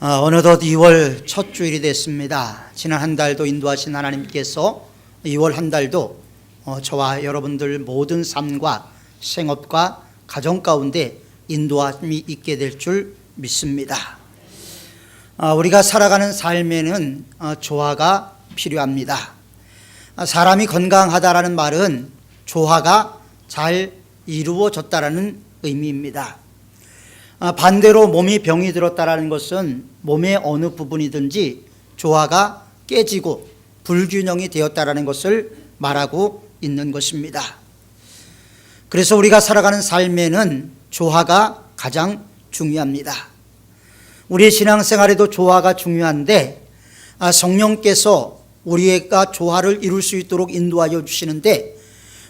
어느덧 2월 첫 주일이 됐습니다. 지난 한 달도 인도하신 하나님께서 2월 한 달도 저와 여러분들 모든 삶과 생업과 가정 가운데 인도함이 있게 될 줄 믿습니다. 우리가 살아가는 삶에는 조화가 필요합니다. 사람이 건강하다라는 말은 조화가 잘 이루어졌다라는 의미입니다. 반대로 몸이 병이 들었다라는 것은 몸의 어느 부분이든지 조화가 깨지고 불균형이 되었다라는 것을 말하고 있는 것입니다. 그래서 우리가 살아가는 삶에는 조화가 가장 중요합니다. 우리의 신앙생활에도 조화가 중요한데 성령께서 우리가 조화를 이룰 수 있도록 인도하여 주시는데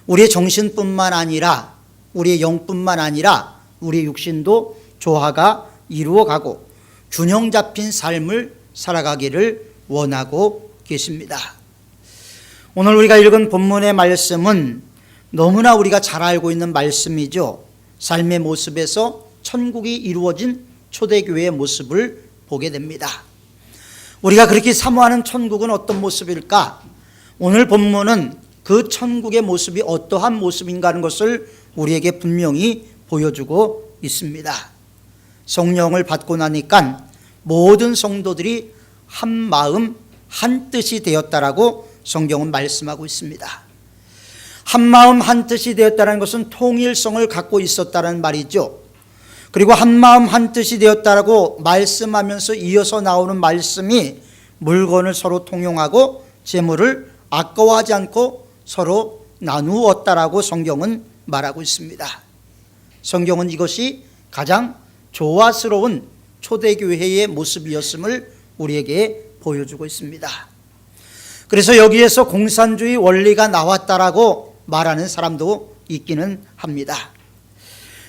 우리의 정신뿐만 아니라 우리의 영뿐만 아니라 우리의 육신도 조화가 이루어가고 균형 잡힌 삶을 살아가기를 원하고 계십니다. 오늘 우리가 읽은 본문의 말씀은 너무나 우리가 잘 알고 있는 말씀이죠. 삶의 모습에서 천국이 이루어진 초대교회의 모습을 보게 됩니다. 우리가 그렇게 사모하는 천국은 어떤 모습일까? 오늘 본문은 그 천국의 모습이 어떠한 모습인가 하는 것을 우리에게 분명히 보여주고 있습니다. 성령을 받고 나니까 모든 성도들이 한 마음 한 뜻이 되었다라고 성경은 말씀하고 있습니다. 한 마음 한 뜻이 되었다는 것은 통일성을 갖고 있었다는 말이죠. 그리고 한 마음 한 뜻이 되었다라고 말씀하면서 이어서 나오는 말씀이 물건을 서로 통용하고 재물을 아까워하지 않고 서로 나누었다라고 성경은 말하고 있습니다. 성경은 이것이 가장 조화스러운 초대교회의 모습이었음을 우리에게 보여주고 있습니다. 그래서 여기에서 공산주의 원리가 나왔다라고 말하는 사람도 있기는 합니다.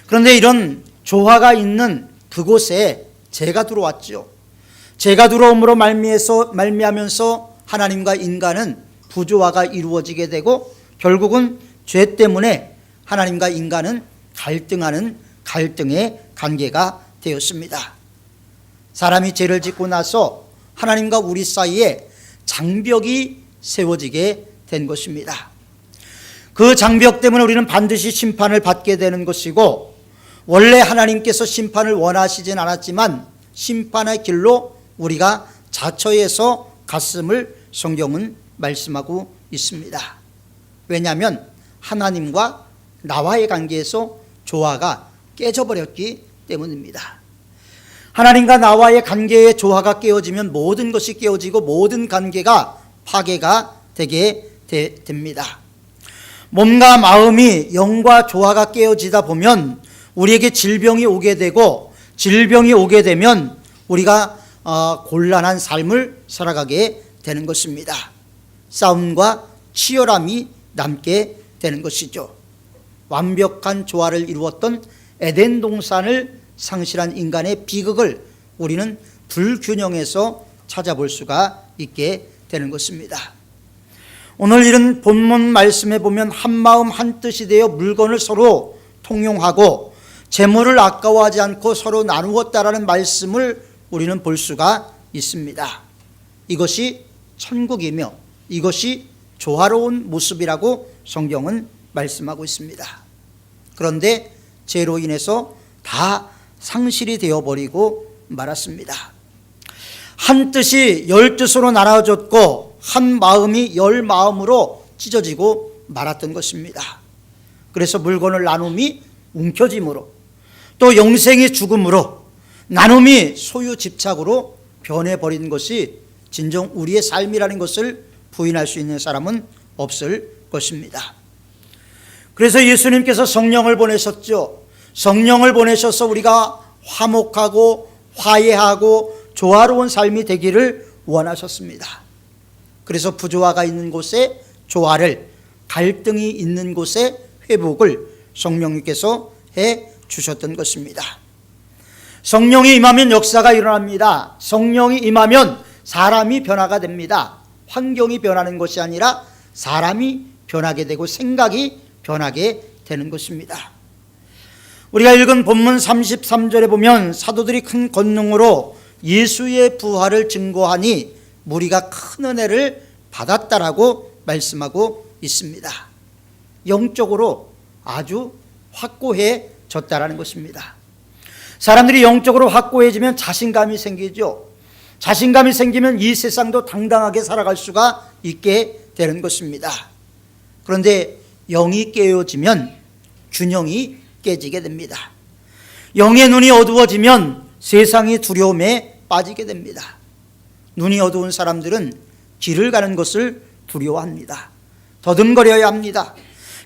그런데 이런 조화가 있는 그곳에 죄가 들어왔죠. 죄가 들어옴으로 말미하면서 하나님과 인간은 부조화가 이루어지게 되고 결국은 죄 때문에 하나님과 인간은 갈등하는 갈등의 관계가 되었습니다. 사람이 죄를 짓고 나서 하나님과 우리 사이에 장벽이 세워지게 된 것입니다. 그 장벽 때문에 우리는 반드시 심판을 받게 되는 것이고 원래 하나님께서 심판을 원하시진 않았지만 심판의 길로 우리가 자처해서 갔음을 성경은 말씀하고 있습니다. 왜냐하면 하나님과 나와의 관계에서 조화가 깨져버렸기 때문입니다. 하나님과 나와의 관계의 조화가 깨어지면 모든 것이 깨어지고 모든 관계가 파괴가 되게 됩니다. 몸과 마음이 영과 조화가 깨어지다 보면 우리에게 질병이 오게 되고 질병이 오게 되면 우리가 곤란한 삶을 살아가게 되는 것입니다. 싸움과 치열함이 남게 되는 것이죠. 완벽한 조화를 이루었던 에덴 동산을 상실한 인간의 비극을 우리는 불균형에서 찾아볼 수가 있게 되는 것입니다. 오늘 이런 본문 말씀에 보면 한 마음 한 뜻이 되어 물건을 서로 통용하고 재물을 아까워하지 않고 서로 나누었다라는 말씀을 우리는 볼 수가 있습니다. 이것이 천국이며 이것이 조화로운 모습이라고 성경은 말씀하고 있습니다. 그런데 죄로 인해서 다 상실이 되어버리고 말았습니다. 한 뜻이 열 뜻으로 나눠졌고 한 마음이 열 마음으로 찢어지고 말았던 것입니다. 그래서 물건을 나눔이 움켜짐으로 또 영생이 죽음으로 나눔이 소유 집착으로 변해버린 것이 진정 우리의 삶이라는 것을 부인할 수 있는 사람은 없을 것입니다. 그래서 예수님께서 성령을 보내셨죠. 성령을 보내셔서 우리가 화목하고 화해하고 조화로운 삶이 되기를 원하셨습니다. 그래서 부조화가 있는 곳에 조화를, 갈등이 있는 곳에 회복을 성령님께서 해 주셨던 것입니다. 성령이 임하면 역사가 일어납니다. 성령이 임하면 사람이 변화가 됩니다. 환경이 변하는 것이 아니라 사람이 변하게 되고 생각이 변하게 되는 것입니다. 우리가 읽은 본문 33절에 보면 사도들이 큰 권능으로 예수의 부활을 증거하니 무리가 큰 은혜를 받았다라고 말씀하고 있습니다. 영적으로 아주 확고해졌다라는 것입니다. 사람들이 영적으로 확고해지면 자신감이 생기죠. 자신감이 생기면 이 세상도 당당하게 살아갈 수가 있게 되는 것입니다. 그런데 영이 깨어지면 균형이 깨지게 됩니다. 영의 눈이 어두워지면 세상이 두려움에 빠지게 됩니다. 눈이 어두운 사람들은 길을 가는 것을 두려워합니다. 더듬거려야 합니다.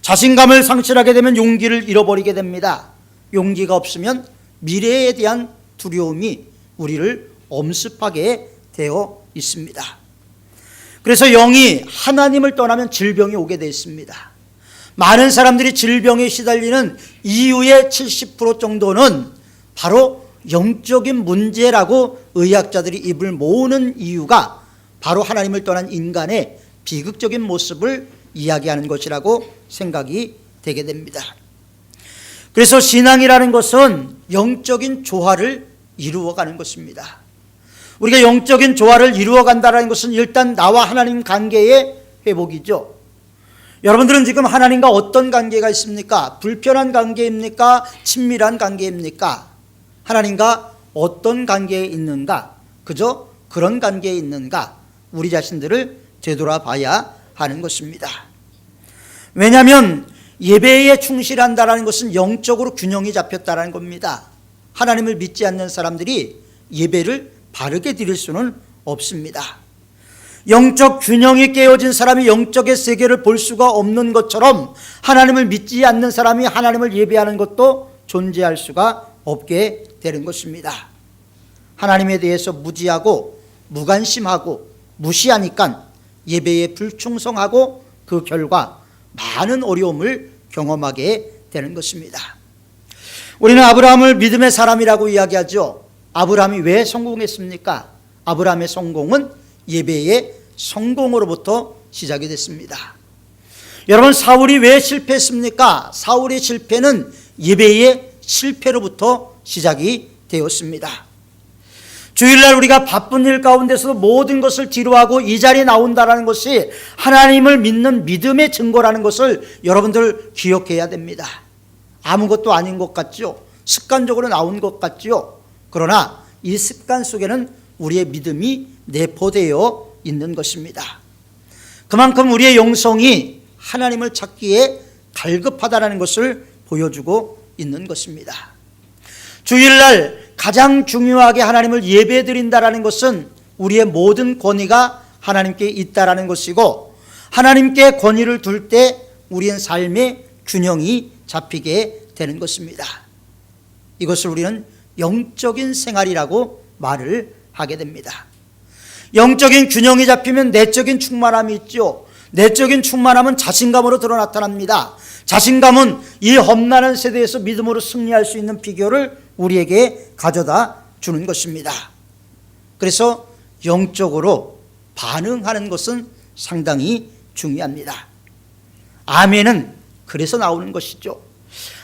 자신감을 상실하게 되면 용기를 잃어버리게 됩니다. 용기가 없으면 미래에 대한 두려움이 우리를 엄습하게 되어 있습니다. 그래서 영이 하나님을 떠나면 질병이 오게 되어 있습니다. 많은 사람들이 질병에 시달리는 이유의 70% 정도는 바로 영적인 문제라고 의학자들이 입을 모으는 이유가 바로 하나님을 떠난 인간의 비극적인 모습을 이야기하는 것이라고 생각이 되게 됩니다. 그래서 신앙이라는 것은 영적인 조화를 이루어가는 것입니다. 우리가 영적인 조화를 이루어간다는 것은 일단 나와 하나님 관계의 회복이죠. 여러분들은 지금 하나님과 어떤 관계가 있습니까? 불편한 관계입니까? 친밀한 관계입니까? 하나님과 어떤 관계에 있는가? 그저 그런 관계에 있는가? 우리 자신들을 되돌아봐야 하는 것입니다. 왜냐하면 예배에 충실한다는 것은 영적으로 균형이 잡혔다는 겁니다. 하나님을 믿지 않는 사람들이 예배를 바르게 드릴 수는 없습니다. 영적 균형이 깨어진 사람이 영적의 세계를 볼 수가 없는 것처럼 하나님을 믿지 않는 사람이 하나님을 예배하는 것도 존재할 수가 없게 되는 것입니다. 하나님에 대해서 무지하고 무관심하고 무시하니까 예배에 불충성하고 그 결과 많은 어려움을 경험하게 되는 것입니다. 우리는 아브라함을 믿음의 사람이라고 이야기하죠. 아브라함이 왜 성공했습니까? 아브라함의 성공은 예배의 성공으로부터 시작이 됐습니다. 여러분, 사울이 왜 실패했습니까? 사울의 실패는 예배의 실패로부터 시작이 되었습니다. 주일날 우리가 바쁜 일 가운데서도 모든 것을 뒤로하고 이 자리에 나온다는 것이 하나님을 믿는 믿음의 증거라는 것을 여러분들 기억해야 됩니다. 아무것도 아닌 것 같죠? 습관적으로 나온 것 같죠? 그러나 이 습관 속에는 우리의 믿음이 내포되어 있는 것입니다. 그만큼 우리의 영성이 하나님을 찾기에 갈급하다는 것을 보여주고 있는 것입니다. 주일날 가장 중요하게 하나님을 예배드린다는 것은 우리의 모든 권위가 하나님께 있다는 것이고, 하나님께 권위를 둘 때 우리의 삶의 균형이 잡히게 되는 것입니다. 이것을 우리는 영적인 생활이라고 말을 하게 됩니다. 영적인 균형이 잡히면 내적인 충만함이 있죠. 내적인 충만함은 자신감으로 드러 나타납니다. 자신감은 이 험난한 세대에서 믿음으로 승리할 수 있는 비결을 우리에게 가져다 주는 것입니다. 그래서 영적으로 반응하는 것은 상당히 중요합니다. 아멘은 그래서 나오는 것이죠.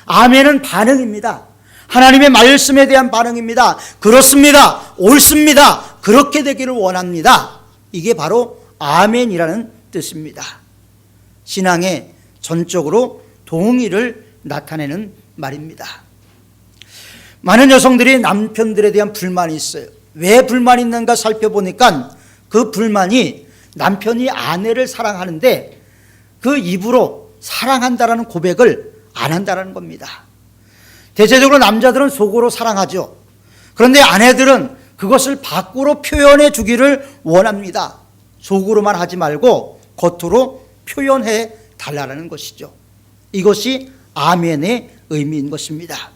아멘은 반응입니다. 하나님의 말씀에 대한 반응입니다. 그렇습니다. 옳습니다. 그렇게 되기를 원합니다. 이게 바로 아멘이라는 뜻입니다. 신앙의 전적으로 동의를 나타내는 말입니다. 많은 여성들이 남편들에 대한 불만이 있어요. 왜 불만이 있는가 살펴보니까 그 불만이 남편이 아내를 사랑하는데 그 입으로 사랑한다라는 고백을 안 한다는 겁니다. 대체적으로 남자들은 속으로 사랑하죠. 그런데 아내들은 그것을 밖으로 표현해 주기를 원합니다. 속으로만 하지 말고 겉으로 표현해 달라는 것이죠. 이것이 아멘의 의미인 것입니다.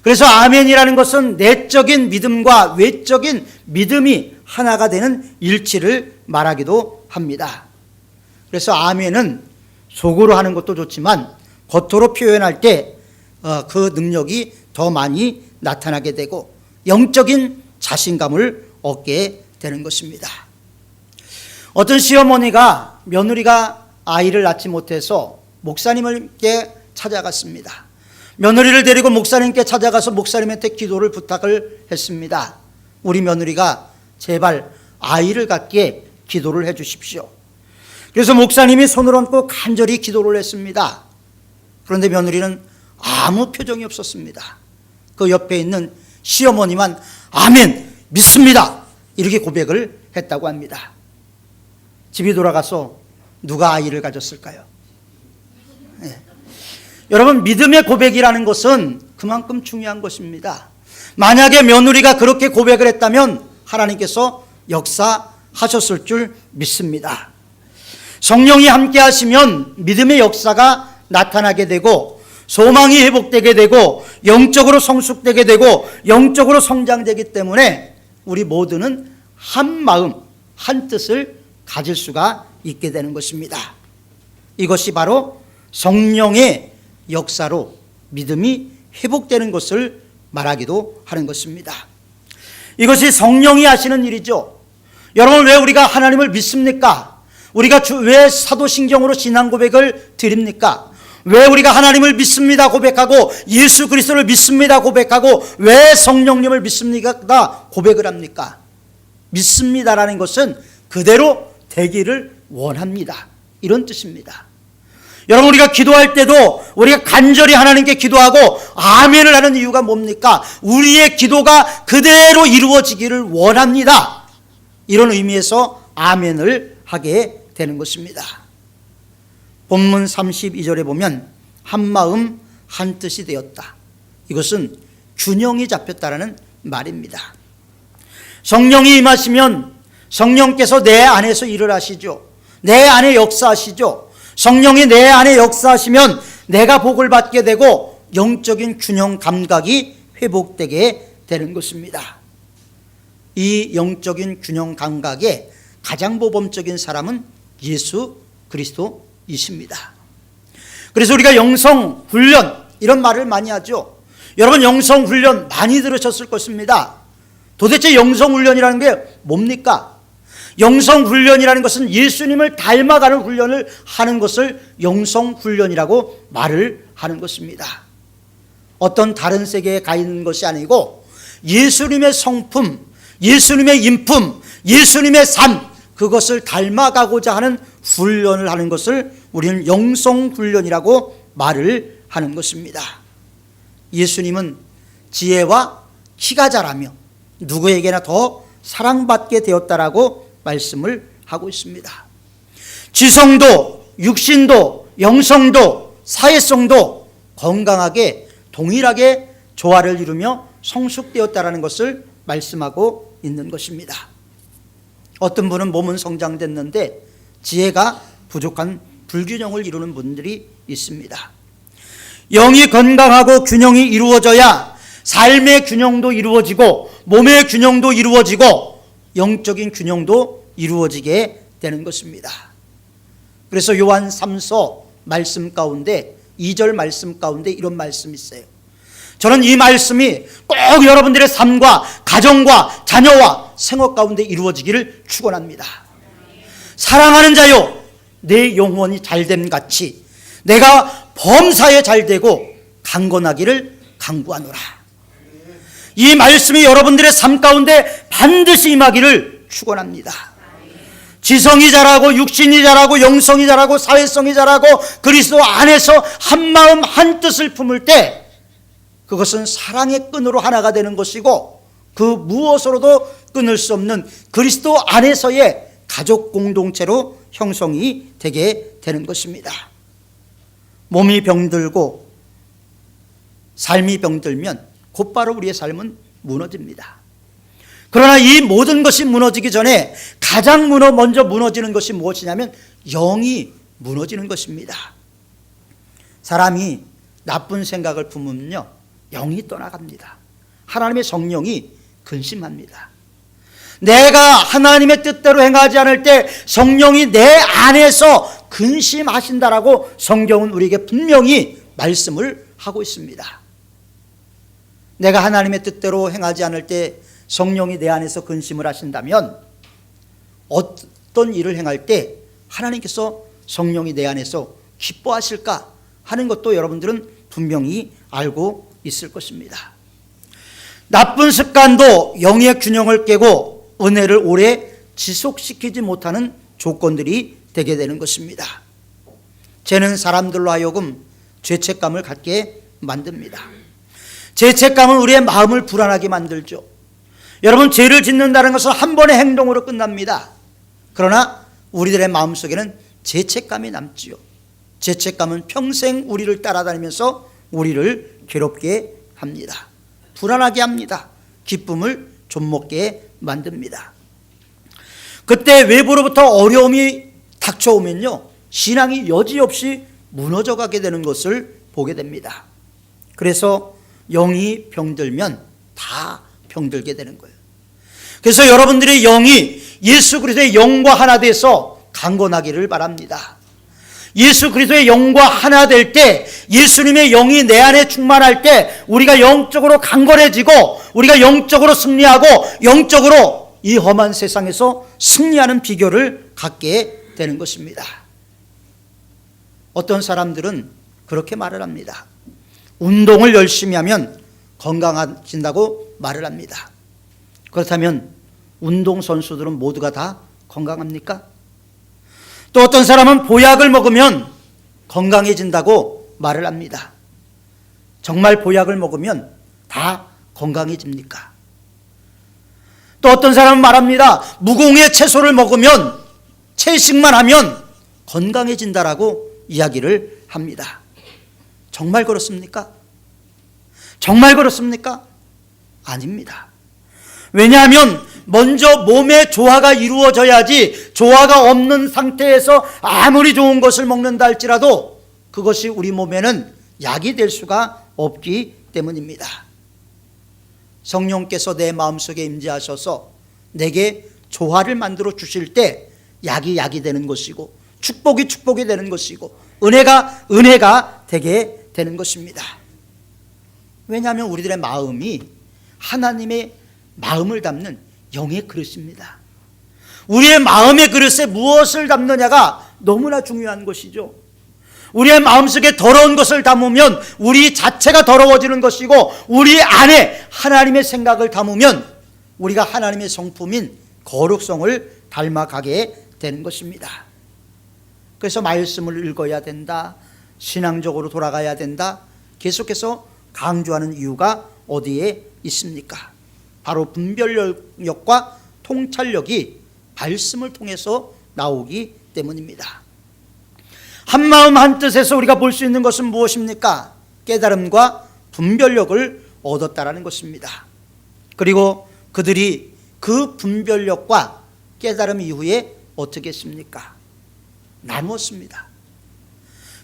그래서 아멘이라는 것은 내적인 믿음과 외적인 믿음이 하나가 되는 일치를 말하기도 합니다. 그래서 아멘은 속으로 하는 것도 좋지만 겉으로 표현할 때 그 능력이 더 많이 나타나게 되고 영적인 자신감을 얻게 되는 것입니다. 어떤 시어머니가 며느리가 아이를 낳지 못해서 목사님께 찾아갔습니다. 며느리를 데리고 목사님께 찾아가서 목사님한테 기도를 부탁을 했습니다. 우리 며느리가 제발 아이를 갖게 기도를 해 주십시오. 그래서 목사님이 손을 얹고 간절히 기도를 했습니다. 그런데 며느리는 아무 표정이 없었습니다. 그 옆에 있는 시어머니만 아멘, 믿습니다, 이렇게 고백을 했다고 합니다. 집에 돌아가서 누가 아이를 가졌을까요? 네. 여러분, 믿음의 고백이라는 것은 그만큼 중요한 것입니다. 만약에 며느리가 그렇게 고백을 했다면 하나님께서 역사하셨을 줄 믿습니다. 성령이 함께 하시면 믿음의 역사가 나타나게 되고 소망이 회복되게 되고 영적으로 성숙되게 되고 영적으로 성장되기 때문에 우리 모두는 한 마음 한 뜻을 가질 수가 있게 되는 것입니다. 이것이 바로 성령의 역사로 믿음이 회복되는 것을 말하기도 하는 것입니다. 이것이 성령이 하시는 일이죠. 여러분, 왜 우리가 하나님을 믿습니까? 우리가 왜 사도신경으로 신앙 고백을 드립니까? 왜 우리가 하나님을 믿습니다 고백하고 예수 그리스도를 믿습니다 고백하고 왜 성령님을 믿습니까 고백을 합니까? 믿습니다라는 것은 그대로 되기를 원합니다, 이런 뜻입니다. 여러분, 우리가 기도할 때도 우리가 간절히 하나님께 기도하고 아멘을 하는 이유가 뭡니까? 우리의 기도가 그대로 이루어지기를 원합니다, 이런 의미에서 아멘을 하게 되는 것입니다. 본문 32절에 보면 한마음 한뜻이 되었다, 이것은 균형이 잡혔다라는 말입니다. 성령이 임하시면 성령께서 내 안에서 일을 하시죠. 내 안에 역사하시죠. 성령이 내 안에 역사하시면 내가 복을 받게 되고 영적인 균형 감각이 회복되게 되는 것입니다. 이 영적인 균형 감각의 가장 모범적인 사람은 예수 그리스도이십니다. 그래서 우리가 영성 훈련 이런 말을 많이 하죠. 여러분, 영성 훈련 많이 들으셨을 것입니다. 도대체 영성 훈련이라는 게 뭡니까? 영성 훈련이라는 것은 예수님을 닮아가는 훈련을 하는 것을 영성 훈련이라고 말을 하는 것입니다. 어떤 다른 세계에 가 있는 것이 아니고 예수님의 성품, 예수님의 인품, 예수님의 삶, 그것을 닮아가고자 하는 훈련을 하는 것을 우리는 영성 훈련이라고 말을 하는 것입니다. 예수님은 지혜와 키가 자라며 누구에게나 더 사랑받게 되었다라고 말씀을 하고 있습니다. 지성도, 육신도, 영성도, 사회성도 건강하게 동일하게 조화를 이루며 성숙되었다라는 것을 말씀하고 있는 것입니다. 어떤 분은 몸은 성장됐는데 지혜가 부족한 불균형을 이루는 분들이 있습니다. 영이 건강하고 균형이 이루어져야 삶의 균형도 이루어지고 몸의 균형도 이루어지고 영적인 균형도 이루어지게 되는 것입니다. 그래서 요한 3서 말씀 가운데 2절 말씀 가운데 이런 말씀이 있어요. 저는 이 말씀이 꼭 여러분들의 삶과 가정과 자녀와 생활 가운데 이루어지기를 축원합니다. 사랑하는 자요, 내 영혼이 잘됨 같이 내가 범사에 잘되고 강건하기를 간구하노라. 이 말씀이 여러분들의 삶 가운데 반드시 임하기를 축원합니다. 지성이 자라고 육신이 자라고 영성이 자라고 사회성이 자라고 그리스도 안에서 한마음 한뜻을 품을 때 그것은 사랑의 끈으로 하나가 되는 것이고 그 무엇으로도 끊을 수 없는 그리스도 안에서의 가족 공동체로 형성이 되게 되는 것입니다. 몸이 병들고 삶이 병들면 곧바로 우리의 삶은 무너집니다. 그러나 이 모든 것이 무너지기 전에 가장 먼저 무너지는 것이 무엇이냐면 영이 무너지는 것입니다. 사람이 나쁜 생각을 품으면요, 영이 떠나갑니다. 하나님의 성령이 근심합니다. 내가 하나님의 뜻대로 행하지 않을 때 성령이 내 안에서 근심하신다라고 성경은 우리에게 분명히 말씀을 하고 있습니다. 내가 하나님의 뜻대로 행하지 않을 때 성령이 내 안에서 근심을 하신다면 어떤 일을 행할 때 하나님께서 성령이 내 안에서 기뻐하실까 하는 것도 여러분들은 분명히 알고 있을 것입니다. 나쁜 습관도 영의 균형을 깨고 은혜를 오래 지속시키지 못하는 조건들이 되게 되는 것입니다. 죄는 사람들로 하여금 죄책감을 갖게 만듭니다. 죄책감은 우리의 마음을 불안하게 만들죠. 여러분, 죄를 짓는다는 것은 한 번의 행동으로 끝납니다. 그러나 우리들의 마음속에는 죄책감이 남지요. 죄책감은 평생 우리를 따라다니면서 우리를 괴롭게 합니다. 불안하게 합니다. 기쁨을 좀먹게 만듭니다. 그때 외부로부터 어려움이 닥쳐오면요, 신앙이 여지없이 무너져가게 되는 것을 보게 됩니다. 그래서 영이 병들면 다 병들게 되는 거예요. 그래서 여러분들의 영이 예수 그리스도의 영과 하나 돼서 강건하기를 바랍니다. 예수 그리스도의 영과 하나 될 때, 예수님의 영이 내 안에 충만할 때 우리가 영적으로 강건해지고 우리가 영적으로 승리하고 영적으로 이 험한 세상에서 승리하는 비결을 갖게 되는 것입니다. 어떤 사람들은 그렇게 말을 합니다. 운동을 열심히 하면 건강해진다고 말을 합니다. 그렇다면 운동선수들은 모두가 다 건강합니까? 또 어떤 사람은 보약을 먹으면 건강해진다고 말을 합니다. 정말 보약을 먹으면 다 건강해집니까? 또 어떤 사람은 말합니다. 무공의 채소를 먹으면, 채식만 하면 건강해진다라고 이야기를 합니다. 정말 그렇습니까? 정말 그렇습니까? 아닙니다. 왜냐하면 먼저 몸의 조화가 이루어져야지, 조화가 없는 상태에서 아무리 좋은 것을 먹는다 할지라도 그것이 우리 몸에는 약이 될 수가 없기 때문입니다. 성령께서 내 마음속에 임재하셔서 내게 조화를 만들어 주실 때 약이 되는 것이고, 축복이 되는 것이고, 은혜가 되게 되는 것입니다. 왜냐하면 우리들의 마음이 하나님의 마음을 담는 영의 그릇입니다. 우리의 마음의 그릇에 무엇을 담느냐가 너무나 중요한 것이죠. 우리의 마음속에 더러운 것을 담으면 우리 자체가 더러워지는 것이고, 우리 안에 하나님의 생각을 담으면 우리가 하나님의 성품인 거룩성을 닮아가게 되는 것입니다. 그래서 말씀을 읽어야 된다, 신앙적으로 돌아가야 된다, 계속해서 강조하는 이유가 어디에 있습니까? 바로 분별력과 통찰력이 말씀을 통해서 나오기 때문입니다. 한마음 한뜻에서 우리가 볼 수 있는 것은 무엇입니까? 깨달음과 분별력을 얻었다라는 것입니다. 그리고 그들이 그 분별력과 깨달음 이후에 어떻게 했습니까? 나누었습니다.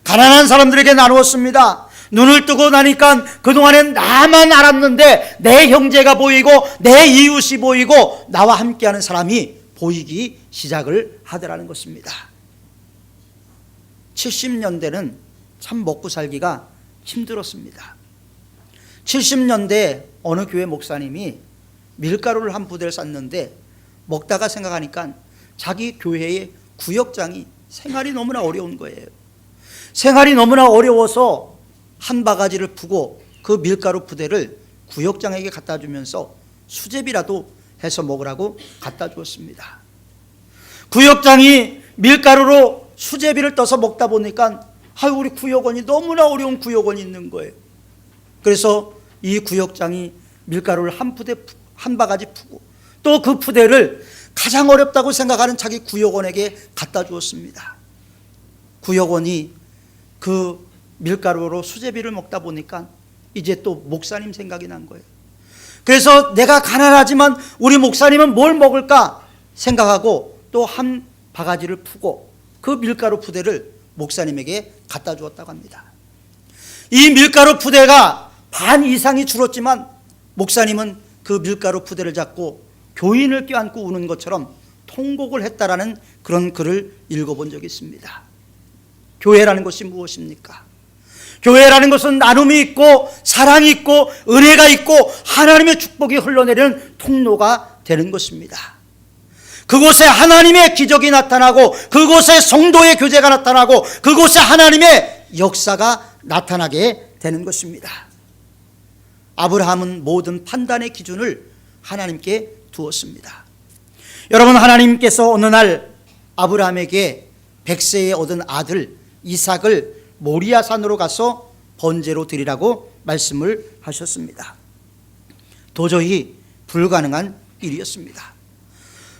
가난한 사람들에게 나누었습니다. 눈을 뜨고 나니까 그동안엔 나만 알았는데 내 형제가 보이고 내 이웃이 보이고 나와 함께하는 사람이 보이기 시작을 하더라는 것입니다. 70년대는 참 먹고 살기가 힘들었습니다. 70년대 어느 교회 목사님이 밀가루를 한 부대를 쌌는데 먹다가 생각하니까 자기 교회의 구역장이 생활이 너무나 어려운 거예요. 생활이 너무나 어려워서 한 바가지를 푸고 그 밀가루 부대를 구역장에게 갖다 주면서 수제비라도 해서 먹으라고 갖다 주었습니다. 구역장이 밀가루로 수제비를 떠서 먹다 보니까 우리 구역원이 너무나 어려운 구역원이 있는 거예요. 그래서 이 구역장이 밀가루를 한 바가지 푸고 또 그 푸대를 가장 어렵다고 생각하는 자기 구역원에게 갖다 주었습니다. 구역원이 그 밀가루로 수제비를 먹다 보니까 이제 또 목사님 생각이 난 거예요. 그래서 내가 가난하지만 우리 목사님은 뭘 먹을까 생각하고 또 한 바가지를 푸고 그 밀가루 푸대를 목사님에게 갖다 주었다고 합니다. 이 밀가루 푸대가 반 이상이 줄었지만 목사님은 그 밀가루 푸대를 잡고 교인을 껴안고 우는 것처럼 통곡을 했다라는 그런 글을 읽어본 적이 있습니다. 교회라는 것이 무엇입니까? 교회라는 것은 나눔이 있고 사랑이 있고 은혜가 있고 하나님의 축복이 흘러내리는 통로가 되는 것입니다. 그곳에 하나님의 기적이 나타나고 그곳에 성도의 교제가 나타나고 그곳에 하나님의 역사가 나타나게 되는 것입니다. 아브라함은 모든 판단의 기준을 하나님께 두었습니다. 여러분, 하나님께서 어느 날 아브라함에게 100세에 얻은 아들 이삭을 모리아산으로 가서 번제로 드리라고 말씀을 하셨습니다. 도저히 불가능한 일이었습니다.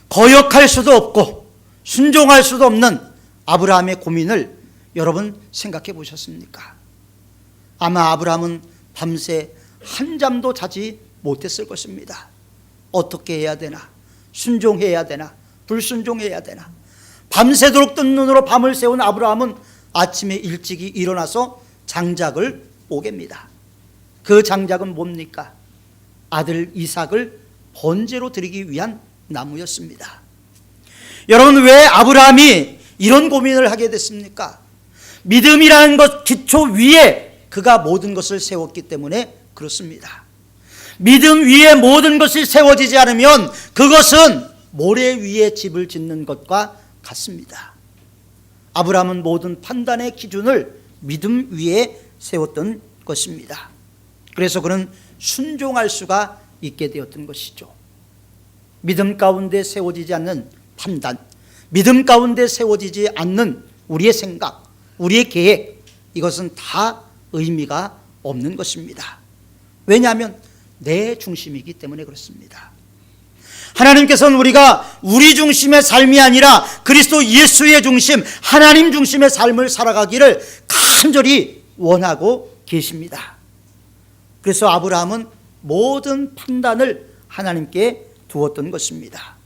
거역할 수도 없고 순종할 수도 없는 아브라함의 고민을 여러분 생각해 보셨습니까? 아마 아브라함은 밤새 한잠도 자지 못했을 것입니다. 어떻게 해야 되나? 순종해야 되나? 불순종해야 되나? 밤새도록 뜬 눈으로 밤을 새운 아브라함은 아침에 일찍이 일어나서 장작을 뽀갭니다. 그 장작은 뭡니까? 아들 이삭을 번제로 드리기 위한 나무였습니다. 여러분, 왜 아브라함이 이런 고민을 하게 됐습니까? 믿음이라는 것 기초 위에 그가 모든 것을 세웠기 때문에 그렇습니다. 믿음 위에 모든 것이 세워지지 않으면 그것은 모래 위에 집을 짓는 것과 같습니다. 아브라함은 모든 판단의 기준을 믿음 위에 세웠던 것입니다. 그래서 그는 순종할 수가 있게 되었던 것이죠. 믿음 가운데 세워지지 않는 판단, 믿음 가운데 세워지지 않는 우리의 생각, 우리의 계획, 이것은 다 의미가 없는 것입니다. 왜냐하면 내 중심이기 때문에 그렇습니다. 하나님께서는 우리가 우리 중심의 삶이 아니라 그리스도 예수의 중심, 하나님 중심의 삶을 살아가기를 간절히 원하고 계십니다. 그래서 아브라함은 모든 판단을 하나님께 두었던 것입니다.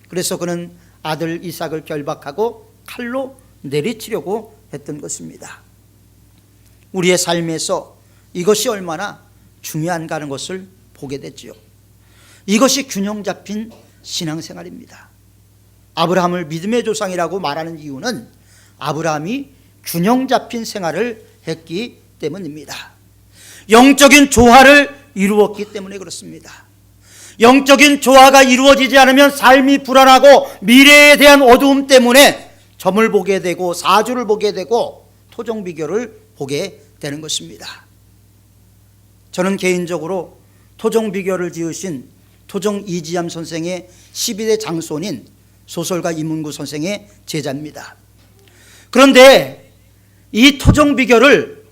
그래서 그는 아들 이삭을 결박하고 칼로 내리치려고 했던 것입니다. 우리의 삶에서 이것이 얼마나 중요한가 하는 것을 보게 됐지요. 이것이 균형 잡힌 신앙생활입니다. 아브라함을 믿음의 조상이라고 말하는 이유는 아브라함이 균형 잡힌 생활을 했기 때문입니다. 영적인 조화를 이루었기 때문에 그렇습니다. 영적인 조화가 이루어지지 않으면 삶이 불안하고 미래에 대한 어두움 때문에 점을 보게 되고 사주를 보게 되고 토종비교를 보게 되는 것입니다. 저는 개인적으로 토종비교를 지으신 토종 이지암 선생의 12대 장손인 소설가 이문구 선생의 제자입니다. 그런데 이 토종비교를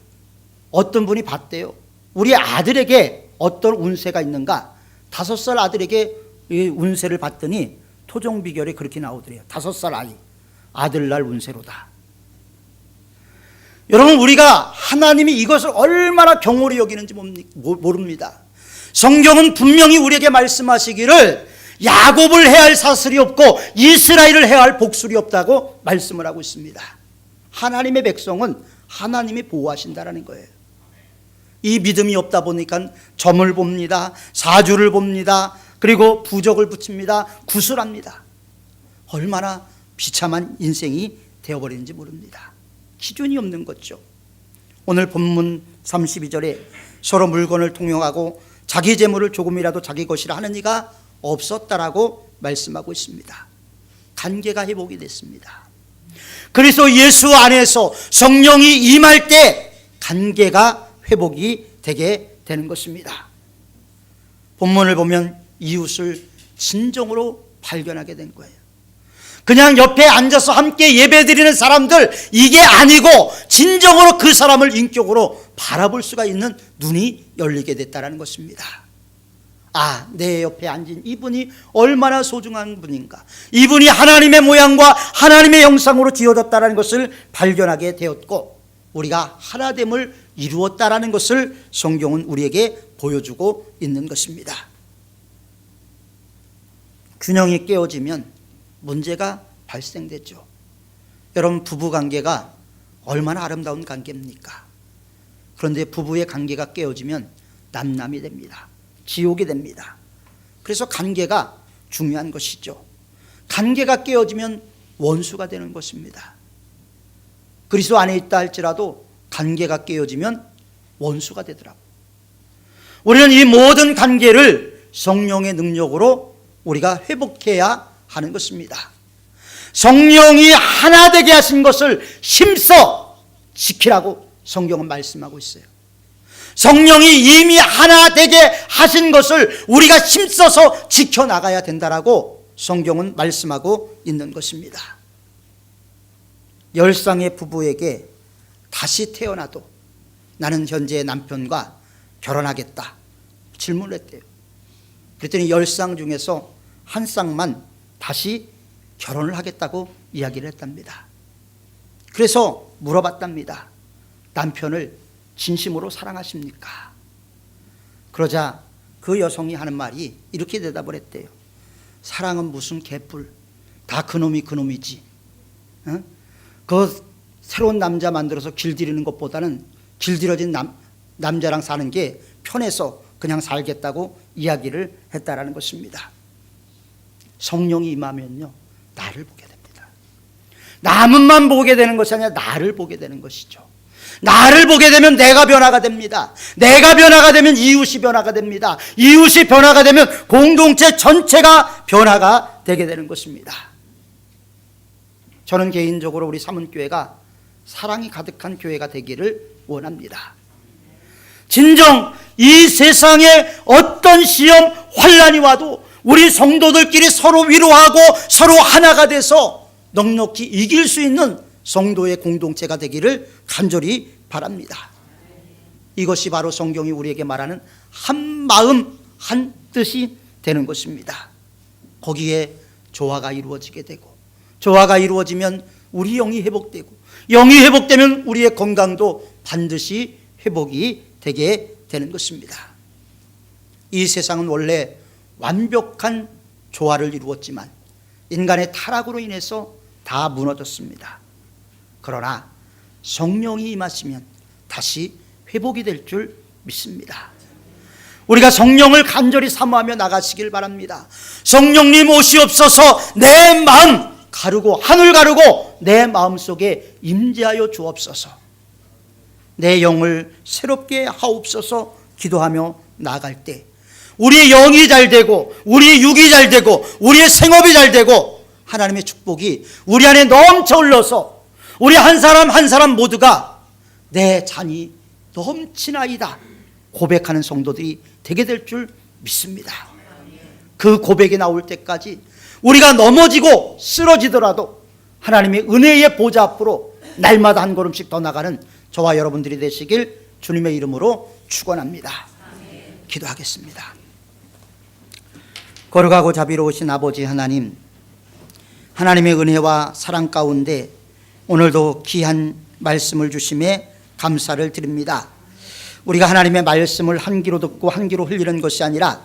어떤 분이 봤대요. 우리 아들에게 어떤 운세가 있는가? 5살 아들에게 이 운세를 봤더니 토종비결에 그렇게 나오더래요. 5살 아이, 아들날 운세로다. 여러분, 우리가 하나님이 이것을 얼마나 경홀히 여기는지 모릅니다. 성경은 분명히 우리에게 말씀하시기를 야곱을 해할 사슬이 없고 이스라엘을 해할 복술이 없다고 말씀을 하고 있습니다. 하나님의 백성은 하나님이 보호하신다라는 거예요. 이 믿음이 없다 보니까 점을 봅니다. 사주를 봅니다. 그리고 부적을 붙입니다. 구슬합니다. 얼마나 비참한 인생이 되어버리는지 모릅니다. 기준이 없는 거죠. 오늘 본문 32절에 서로 물건을 통용하고 자기 재물을 조금이라도 자기 것이라 하는 이가 없었다라고 말씀하고 있습니다. 관계가 회복이 됐습니다. 그래서 예수 안에서 성령이 임할 때 관계가 회복이 되게 되는 것입니다. 본문을 보면 이웃을 진정으로 발견하게 된 거예요. 그냥 옆에 앉아서 함께 예배드리는 사람들, 이게 아니고 진정으로 그 사람을 인격으로 바라볼 수가 있는 눈이 열리게 됐다는 것입니다. 아, 내 옆에 앉은 이분이 얼마나 소중한 분인가, 이분이 하나님의 모양과 하나님의 형상으로 지어졌다는 것을 발견하게 되었고, 우리가 하나됨을 이루었다라는 것을 성경은 우리에게 보여주고 있는 것입니다. 균형이 깨어지면 문제가 발생되죠. 여러분, 부부관계가 얼마나 아름다운 관계입니까? 그런데 부부의 관계가 깨어지면 남남이 됩니다. 지옥이 됩니다. 그래서 관계가 중요한 것이죠. 관계가 깨어지면 원수가 되는 것입니다. 그리스도 안에 있다 할지라도 관계가 깨어지면 원수가 되더라고요. 우리는 이 모든 관계를 성령의 능력으로 우리가 회복해야 하는 것입니다. 성령이 하나 되게 하신 것을 힘써 지키라고 성경은 말씀하고 있어요. 성령이 이미 하나 되게 하신 것을 우리가 힘써서 지켜나가야 된다라고 성경은 말씀하고 있는 것입니다. 10쌍의 부부에게 다시 태어나도 나는 현재 남편과 결혼하겠다 질문했대요. 그랬더니 10쌍 중에서 한 쌍만 다시 결혼을 하겠다고 이야기를 했답니다. 그래서 물어봤답니다. 남편을 진심으로 사랑하십니까? 그러자 그 여성이 하는 말이 이렇게 대답을 했대요. 사랑은 무슨 개뿔, 다 그놈이 그놈이지. 그 새로운 남자 만들어서 길들이는 것보다는 길들여진 남자랑 사는 게 편해서 그냥 살겠다고 이야기를 했다라는 것입니다. 성령이 임하면요, 나를 보게 됩니다. 남은만 보게 되는 것이 아니라 나를 보게 되는 것이죠. 나를 보게 되면 내가 변화가 됩니다. 내가 변화가 되면 이웃이 변화가 됩니다. 이웃이 변화가 되면 공동체 전체가 변화가 되게 되는 것입니다. 저는 개인적으로 우리 사문교회가 사랑이 가득한 교회가 되기를 원합니다. 진정 이 세상에 어떤 시험, 환난이 와도 우리 성도들끼리 서로 위로하고 서로 하나가 돼서 넉넉히 이길 수 있는 성도의 공동체가 되기를 간절히 바랍니다. 이것이 바로 성경이 우리에게 말하는 한 마음 한 뜻이 되는 것입니다. 거기에 조화가 이루어지게 되고, 조화가 이루어지면 우리 영이 회복되고, 영이 회복되면 우리의 건강도 반드시 회복이 되게 되는 것입니다. 이 세상은 원래 완벽한 조화를 이루었지만 인간의 타락으로 인해서 다 무너졌습니다. 그러나 성령이 임하시면 다시 회복이 될 줄 믿습니다. 우리가 성령을 간절히 사모하며 나가시길 바랍니다. 성령님 오시옵소서. 내 마음 가르고 하늘 가르고 내 마음속에 임재하여 주옵소서. 내 영을 새롭게 하옵소서 기도하며 나아갈 때 우리의 영이 잘 되고 우리의 육이 잘 되고 우리의 생업이 잘 되고 하나님의 축복이 우리 안에 넘쳐 흘러서 우리 한 사람 한 사람 모두가 내 잔이 넘치나이다 고백하는 성도들이 되게 될 줄 믿습니다. 그 고백이 나올 때까지 우리가 넘어지고 쓰러지더라도 하나님의 은혜의 보좌 앞으로 날마다 한 걸음씩 더 나가는 저와 여러분들이 되시길 주님의 이름으로 축원합니다. 기도하겠습니다. 거룩하고 자비로우신 아버지 하나님, 하나님의 은혜와 사랑 가운데 오늘도 귀한 말씀을 주심에 감사를 드립니다. 우리가 하나님의 말씀을 한 귀로 듣고 한 귀로 흘리는 것이 아니라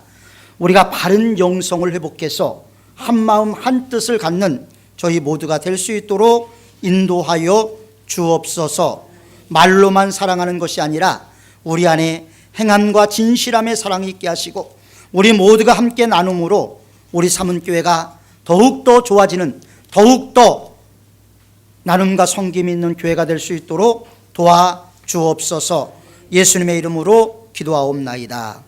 우리가 바른 영성을 회복해서 한 마음 한 뜻을 갖는 저희 모두가 될 수 있도록 인도하여 주옵소서. 말로만 사랑하는 것이 아니라 우리 안에 행함과 진실함의 사랑이 있게 하시고 우리 모두가 함께 나눔으로 우리 사문교회가 더욱더 좋아지는, 더욱더 나눔과 섬김이 있는 교회가 될 수 있도록 도와주옵소서. 예수님의 이름으로 기도하옵나이다.